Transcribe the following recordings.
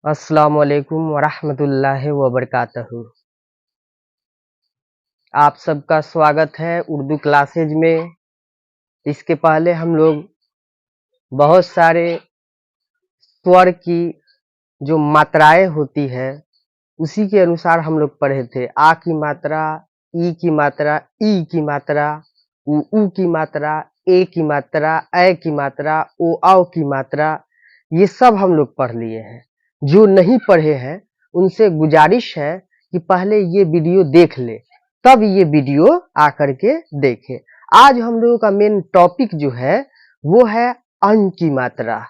अस्सलामुअलैकुम वरहमतुल्लाहि वबरकातहू। आप सबका स्वागत है उर्दू क्लासेज में। इसके पहले हम लोग बहुत सारे स्वर की जो मात्राएं होती है उसी के अनुसार हम लोग पढ़े थे। आ की मात्रा, ई की मात्रा, ई की मात्रा, उ की मात्रा, ए की मात्रा, ऐ की मात्रा, ओ औ की मात्रा, ये सब हम लोग पढ़ लिए हैं। जो नहीं पढ़े हैं उनसे गुजारिश है कि पहले ये वीडियो देख ले, तब ये वीडियो आकर के देखे। आज हम लोगों का मेन टॉपिक जो है वो है अन की मात्रा।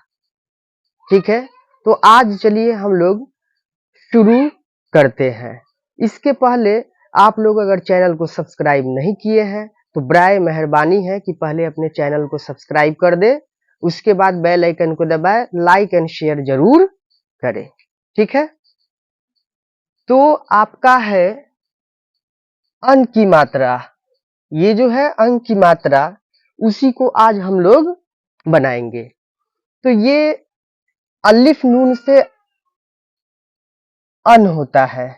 ठीक है, तो आज चलिए हम लोग शुरू करते हैं। इसके पहले आप लोग अगर चैनल को सब्सक्राइब नहीं किए हैं तो बराए मेहरबानी है कि पहले अपने चैनल को सब्सक्राइब कर दे, उसके बाद बेल आइकन को दबाए, लाइक एंड शेयर जरूर करें। ठीक है, तो आपका है अन की मात्रा। ये जो है अन की मात्रा, उसी को आज हम लोग बनाएंगे। तो ये अलिफ नून से अन होता है,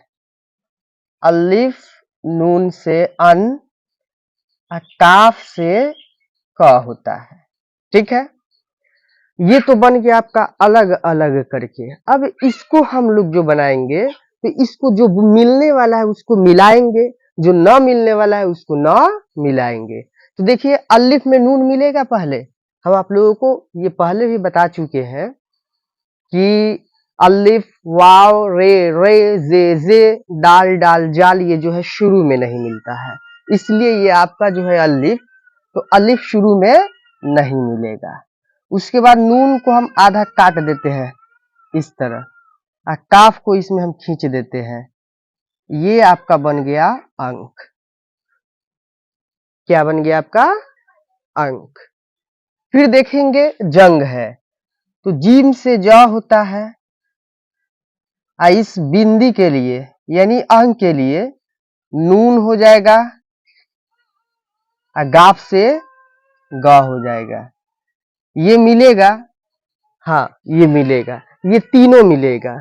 अलिफ नून से अन, काफ से क होता है। ठीक है, ये तो बन गया आपका अलग अलग करके। अब इसको हम लोग जो बनाएंगे तो इसको जो मिलने वाला है उसको मिलाएंगे, जो ना मिलने वाला है उसको ना मिलाएंगे। तो देखिए अलिफ में नून मिलेगा। पहले हम आप लोगों को ये पहले भी बता चुके हैं कि अलिफ, वाव, रे, जे, दाल, डाल, जाल, ये जो है शुरू में नहीं मिलता है, इसलिए ये आपका जो है अलिफ, तो अलिफ शुरू में नहीं मिलेगा। उसके बाद नून को हम आधा काट देते हैं इस तरह, और काफ को इसमें हम खींच देते हैं। ये आपका बन गया अंक। क्या बन गया आपका? अंक। फिर देखेंगे जंग है, तो जीम से ज होता है, इस बिंदी के लिए यानी अंक के लिए नून हो जाएगा, और गाफ से ग हो जाएगा। ये मिलेगा, हाँ ये मिलेगा, ये तीनों मिलेगा।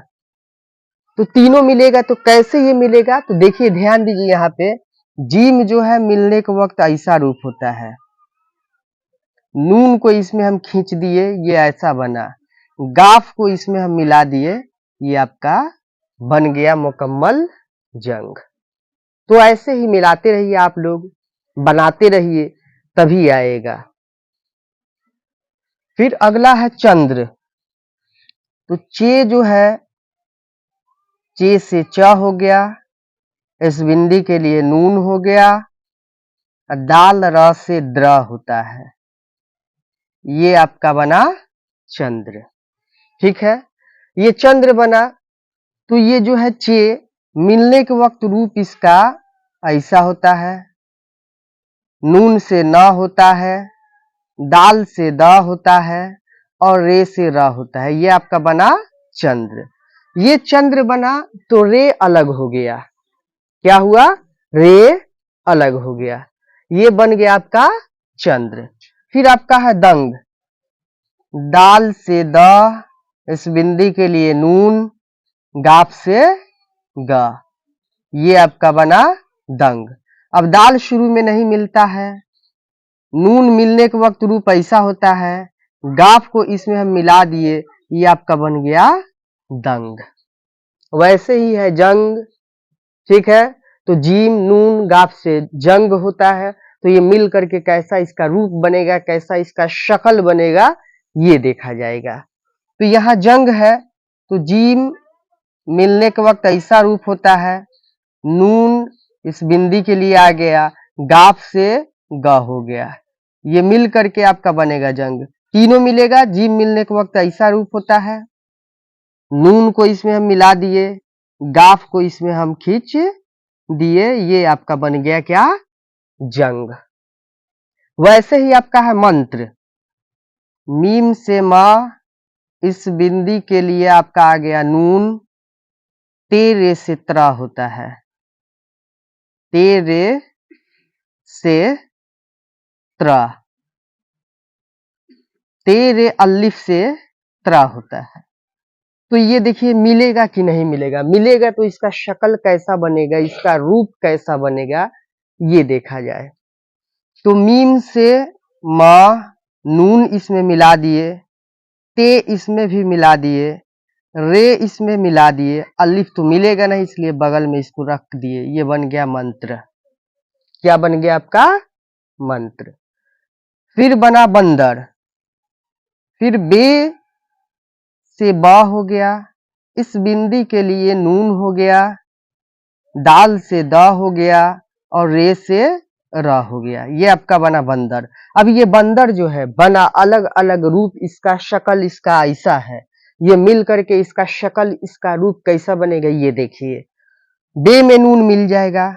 तो तीनों मिलेगा तो कैसे ये मिलेगा? तो देखिए ध्यान दीजिए, यहाँ पे जीम जो है मिलने के वक्त ऐसा रूप होता है, नून को इसमें हम खींच दिए, ये ऐसा बना, गाफ को इसमें हम मिला दिए, ये आपका बन गया मुकम्मल जंग। तो ऐसे ही मिलाते रहिए, आप लोग बनाते रहिए, तभी आएगा। फिर अगला है चंद्र। तो चे जो है, चे से च हो गया, इस बिंदी के लिए नून हो गया, दाल र से द्र होता है, ये आपका बना चंद्र। ठीक है, ये चंद्र बना। तो ये जो है चे मिलने के वक्त रूप इसका ऐसा होता है, नून से न होता है, दाल से द होता है, और रे से र होता है, ये आपका बना चंद्र। ये चंद्र बना तो रे अलग हो गया। क्या हुआ? रे अलग हो गया, ये बन गया आपका चंद्र। फिर आपका है दंग। दाल से द, इस बिंदी के लिए नून, गाफ से ग, ये आपका बना दंग। अब दाल शुरू में नहीं मिलता है, नून मिलने के वक्त रूप ऐसा होता है, गाफ को इसमें हम मिला दिए, ये आपका बन गया दंग। वैसे ही है जंग। ठीक है, तो जीम नून गाफ से जंग होता है, तो ये मिल करके कैसा इसका रूप बनेगा, कैसा इसका शक्ल बनेगा, ये देखा जाएगा। तो यहाँ जंग है, तो जीम मिलने के वक्त ऐसा रूप होता है, नून इस बिंदी के लिए आ गया, गाफ से ग हो गया, ये मिल करके आपका बनेगा जंग। तीनों मिलेगा, जीम मिलने के वक्त ऐसा रूप होता है, नून को इसमें हम मिला दिए, गाफ को इसमें हम खींच दिए, ये आपका बन गया क्या? जंग। वैसे ही आपका है मंत्र। मीम से मा, इस बिंदी के लिए आपका आ गया नून, तेरे से त्रा होता है, तेरे से त्रा, तेरे अलिफ से त्रा होता है, तो ये देखिए मिलेगा कि नहीं मिलेगा, मिलेगा तो इसका शक्ल कैसा बनेगा, इसका रूप कैसा बनेगा, ये देखा जाए। तो मीम से मा, नून इसमें मिला दिए, ते इसमें भी मिला दिए, रे इसमें मिला दिए, अलिफ तो मिलेगा नहीं इसलिए बगल में इसको रख दिए, ये बन गया मंत्र। क्या बन गया आपका? मंत्र। फिर बना बंदर, फिर बे से बा हो गया, इस बिंदी के लिए नून हो गया, दाल से दा हो गया और रे से रा हो गया। ये आपका बना बंदर। अब ये बंदर जो है बना अलग अलग रूप, इसका शक्ल इसका ऐसा है, ये मिल करके इसका शक्ल इसका रूप कैसा बनेगा ये देखिए। बे में नून मिल जाएगा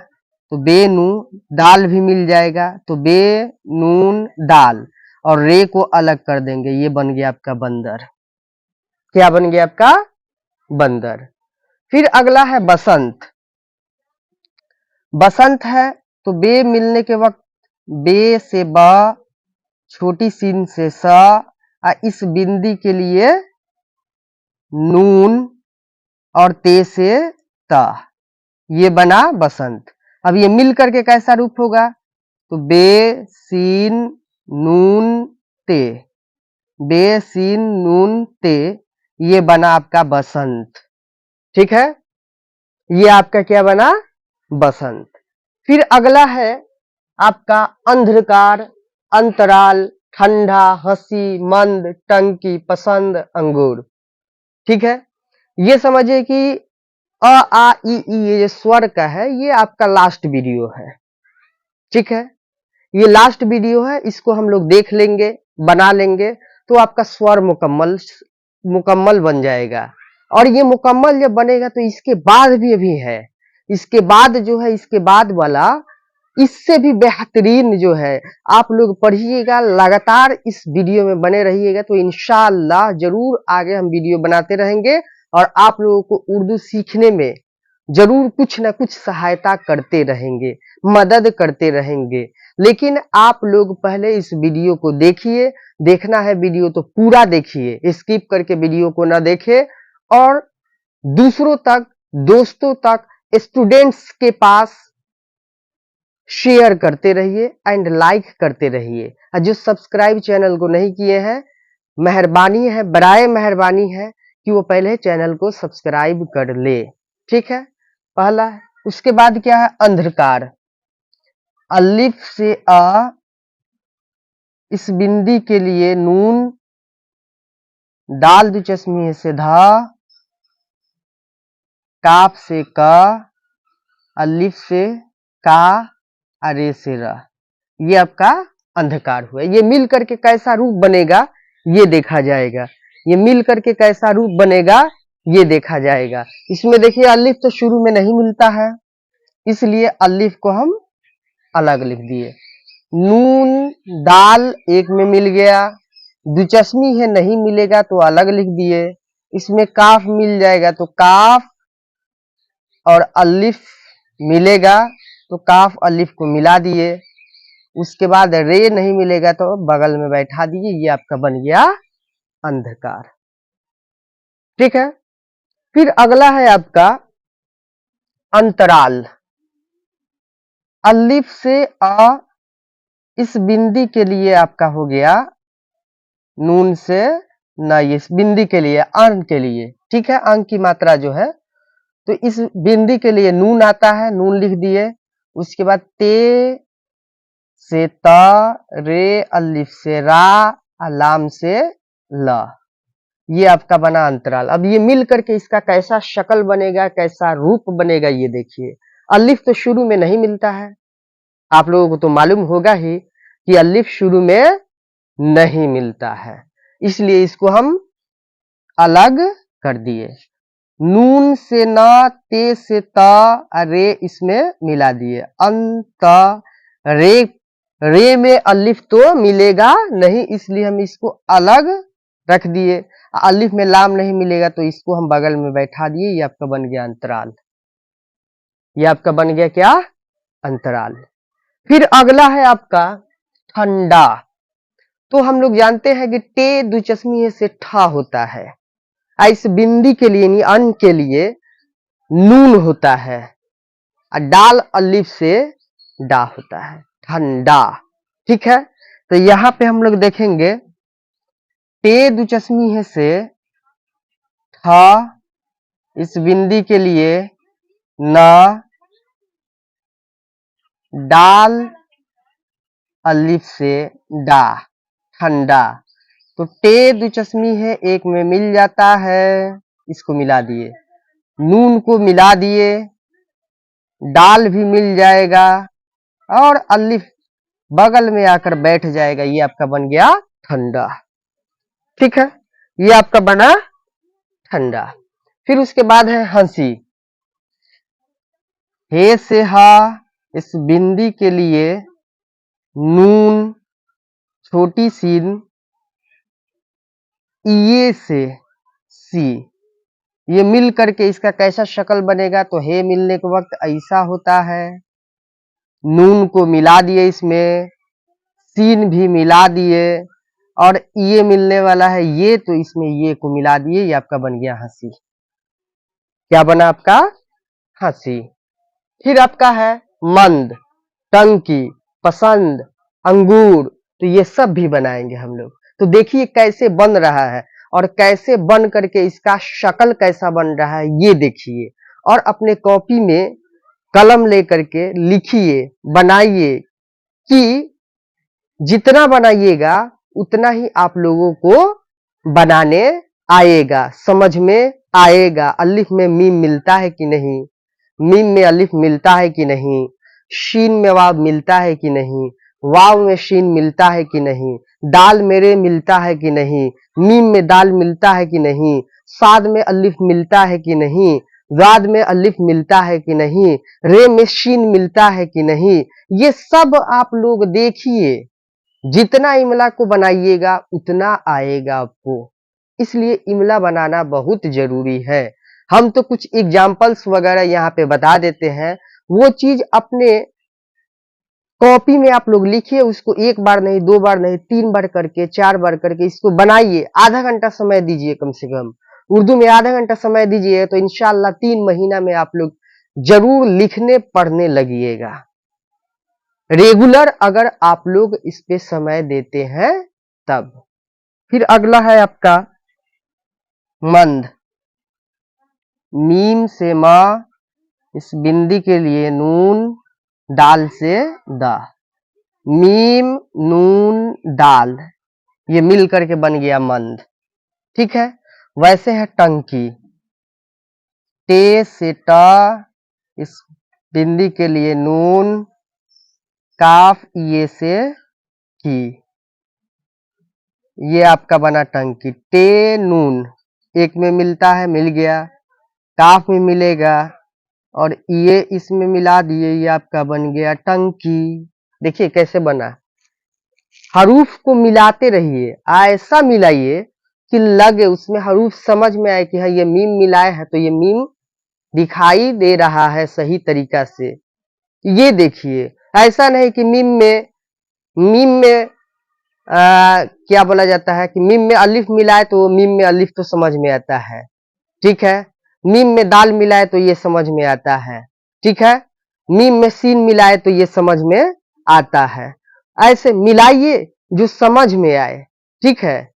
तो बे नून, दाल भी मिल जाएगा तो बे नून दाल, और रे को अलग कर देंगे, ये बन गया आपका बंदर। क्या बन गया आपका? बंदर। फिर अगला है बसंत। बसंत है तो बे मिलने के वक्त बे से बा, छोटी सीन से सा, इस बिंदी के लिए नून और ते से ता, ये बना बसंत। अब ये मिल करके कैसा रूप होगा? तो बे सीन नून ते, बे सीन नून ते, ये बना आपका बसंत। ठीक है, ये आपका क्या बना? बसंत। फिर अगला है आपका अंधकार, अंतराल, ठंडा, हंसी, मंद, टंकी, पसंद, अंगूर। ठीक है, ये समझिए कि अ आ इ ई ये जो स्वर का है ये आपका लास्ट वीडियो है। ठीक है, ये लास्ट वीडियो है, इसको हम लोग देख लेंगे, बना लेंगे तो आपका स्वर मुकम्मल बन जाएगा। और ये मुकम्मल जब बनेगा तो इसके बाद भी अभी है, इसके बाद जो है, इसके बाद वाला इससे भी बेहतरीन जो है, आप लोग पढ़िएगा, लगातार इस वीडियो में बने रहिएगा तो इंशाअल्लाह जरूर आगे हम वीडियो बनाते रहेंगे और आप लोगों को उर्दू सीखने में जरूर कुछ ना कुछ सहायता करते रहेंगे, मदद करते रहेंगे। लेकिन आप लोग पहले इस वीडियो को देखिए, देखना है वीडियो तो पूरा देखिए, स्किप करके वीडियो को ना देखें और दूसरों तक, दोस्तों तक, स्टूडेंट्स के पास शेयर करते रहिए एंड लाइक करते रहिए। और जो सब्सक्राइब चैनल को नहीं किए हैं, मेहरबानी है, बराए मेहरबानी है कि वो पहले चैनल को सब्सक्राइब कर ले। ठीक है, पहला है। उसके बाद क्या है? अंधकार। अलिफ से अ, इस बिंदी के लिए नून, दाल दुचश्मी से धा, काफ से का, अलिफ से का, अरे से रा, ये आपका अंधकार हुआ। ये मिल करके कैसा रूप बनेगा ये देखा जाएगा, ये मिल करके कैसा रूप बनेगा ये देखा जाएगा। इसमें देखिए अलिफ तो शुरू में नहीं मिलता है, इसलिए अलिफ को हम अलग लिख दिए। नून दाल एक में मिल गया, दुचश्मी है नहीं मिलेगा तो अलग लिख दिए। इसमें काफ मिल जाएगा तो काफ, और अलिफ मिलेगा तो काफ अलिफ को मिला दिए। उसके बाद रे नहीं मिलेगा तो बगल में बैठा दिए, ये आपका बन गया अंधकार। ठीक है, फिर अगला है आपका अंतराल। अलिफ से अ, इस बिंदी के लिए आपका हो गया नून से ना, इस बिंदी के लिए, अंक के लिए। ठीक है, अंक की मात्रा जो है, तो इस बिंदी के लिए नून आता है, नून लिख दिए। उसके बाद ते से ता, रे अलिफ से रा, लाम से ला, ये आपका बना अंतराल। अब ये मिल करके इसका कैसा शक्ल बनेगा, कैसा रूप बनेगा ये देखिए। अलिफ तो शुरू में नहीं मिलता है, आप लोगों को तो मालूम होगा ही कि अलिफ शुरू में नहीं मिलता है, इसलिए इसको हम अलग कर दिए। नून से ना, ते से ता, रे इसमें मिला दिए। अंत रे, रे में अलिफ तो मिलेगा नहीं, इसलिए हम इसको अलग रख दिए। अलिफ में लाम नहीं मिलेगा तो इसको हम बगल में बैठा दिए, ये आपका बन गया अंतराल। ये आपका बन गया क्या? अंतराल। फिर अगला है आपका ठंडा। तो हम लोग जानते हैं कि टे दुचश्मी से ठा होता है, इस बिंदी के लिए यानी अन के लिए नून होता है और डाल अलिफ से डा होता है, ठंडा। ठीक है, तो यहां पे हम लोग देखेंगे टे दुचस्मी है से था, इस बिंदी के लिए ना, डाल अलिफ से डा, ठंडा। तो टे दुचस्मी है, एक में मिल जाता है, इसको मिला दिए, नून को मिला दिए, डाल भी मिल जाएगा और अलिफ बगल में आकर बैठ जाएगा, ये आपका बन गया ठंडा। ठीक है, ये आपका बना ठंडा। फिर उसके बाद है हंसी, हे से हा, इस बिंदी के लिए नून, छोटी सीन, ये से सी, ये मिल करके इसका कैसा शक्ल बनेगा, तो हे मिलने के वक्त ऐसा होता है, नून को मिला दिए, इसमें सीन भी मिला दिए और ये मिलने वाला है ये, तो इसमें ये को मिला दिए, ये आपका बन गया हंसी। क्या बना आपका? हंसी। फिर आपका है मंद, टंकी, पसंद, अंगूर, तो ये सब भी बनाएंगे हम लोग। तो देखिए कैसे बन रहा है और कैसे बन करके इसका शक्ल कैसा बन रहा है, ये देखिए और अपने कॉपी में कलम लेकर के लिखिए, बनाइए कि जितना बनाइएगा उतना ही आप लोगों को बनाने आएगा, समझ में आएगा। अलिफ में मीम मिलता है कि नहीं, मीम में अलिफ मिलता है कि नहीं, शीन में वाव मिलता है कि नहीं, वाव में शीन मिलता है कि नहीं, दाल में रे मिलता है कि नहीं, मीम में दाल मिलता है कि नहीं, साद में अलिफ मिलता है कि नहीं, वाद में अलिफ मिलता है कि नहीं, रे में शीन मिलता है कि नहीं, ये सब आप लोग देखिए। जितना इमला को बनाइएगा उतना आएगा आपको, इसलिए इमला बनाना बहुत जरूरी है। हम तो कुछ एग्जाम्पल्स वगैरह यहाँ पे बता देते हैं, वो चीज अपने कॉपी में आप लोग लिखिए, उसको एक बार नहीं, दो बार नहीं, 3 बार करके, 4 बार करके इसको बनाइए। आधा घंटा समय दीजिए कम से कम, उर्दू में आधा घंटा समय दीजिए, तो इंशाल्लाह 3 महीना में आप लोग जरूर लिखने पढ़ने लगिएगा। रेगुलर अगर आप लोग इस पे समय देते हैं तब। फिर अगला है आपका मंद, मीम से माँ, इस बिंदी के लिए नून, दाल से दा, मीम नून दाल, ये मिल करके बन गया मंद। ठीक है, वैसे है टंकी, टे से टा, इस बिंदी के लिए नून, काफ ये से की, ये आपका बना टंकी। टे नून एक में मिलता है, मिल गया, काफ में मिलेगा और ये इसमें मिला दिए, ये आपका बन गया टंकी। देखिए कैसे बना, हरूफ को मिलाते रहिए, ऐसा मिलाइए कि लगे उसमें हरूफ समझ में आए कि हाँ ये मीम मिलाए हैं, तो ये मीम दिखाई दे रहा है सही तरीका से। ये देखिए, ऐसा नहीं कि मीम में क्या बोला जाता है कि मीम में अलिफ मिलाए तो मीम में अलिफ तो समझ में आता है। ठीक है, मीम में दाल मिलाए तो ये समझ में आता है। ठीक है, मीम में सीन मिलाए तो ये समझ में आता है। ऐसे मिलाइए जो समझ में आए। ठीक है,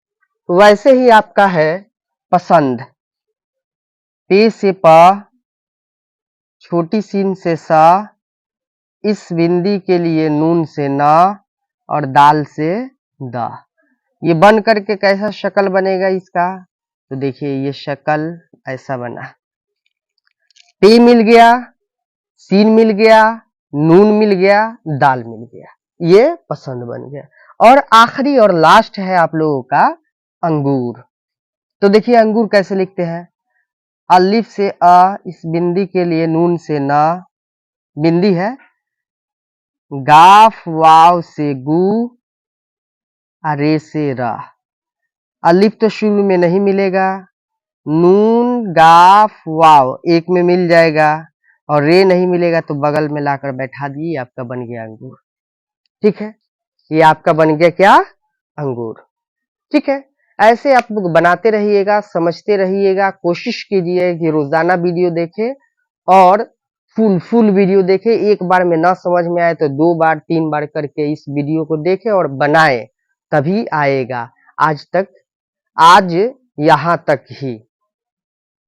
वैसे ही आपका है पसंद, पे से पा, छोटी सीन से सा, इस बिंदी के लिए नून से ना और दाल से दा। ये बन करके कैसा शक्ल बनेगा इसका, तो देखिए ये शक्ल ऐसा बना, पे मिल गया, सीन मिल गया, नून मिल गया, दाल मिल गया, ये पसंद बन गया। और आखिरी और लास्ट है आप लोगों का अंगूर। तो देखिए अंगूर कैसे लिखते हैं, अलिफ से आ, इस बिंदी के लिए नून से ना, बिंदी है, गाफ वाव से गु, रे से रा, अलिफ तो शुरू में नहीं मिलेगा, नून गाफ वाव एक में मिल जाएगा और रे नहीं मिलेगा तो बगल में लाकर बैठा दिए, आपका बन गया अंगूर। ठीक है, ये आपका बन गया क्या, अंगूर। ठीक है, ऐसे आप लोग बनाते रहिएगा, समझते रहिएगा, कोशिश कीजिए कि रोजाना वीडियो देखें और फुल वीडियो देखें। एक बार में ना समझ में आए तो 2 बार 3 बार करके इस वीडियो को देखें और बनाएं, तभी आएगा। आज यहाँ तक ही।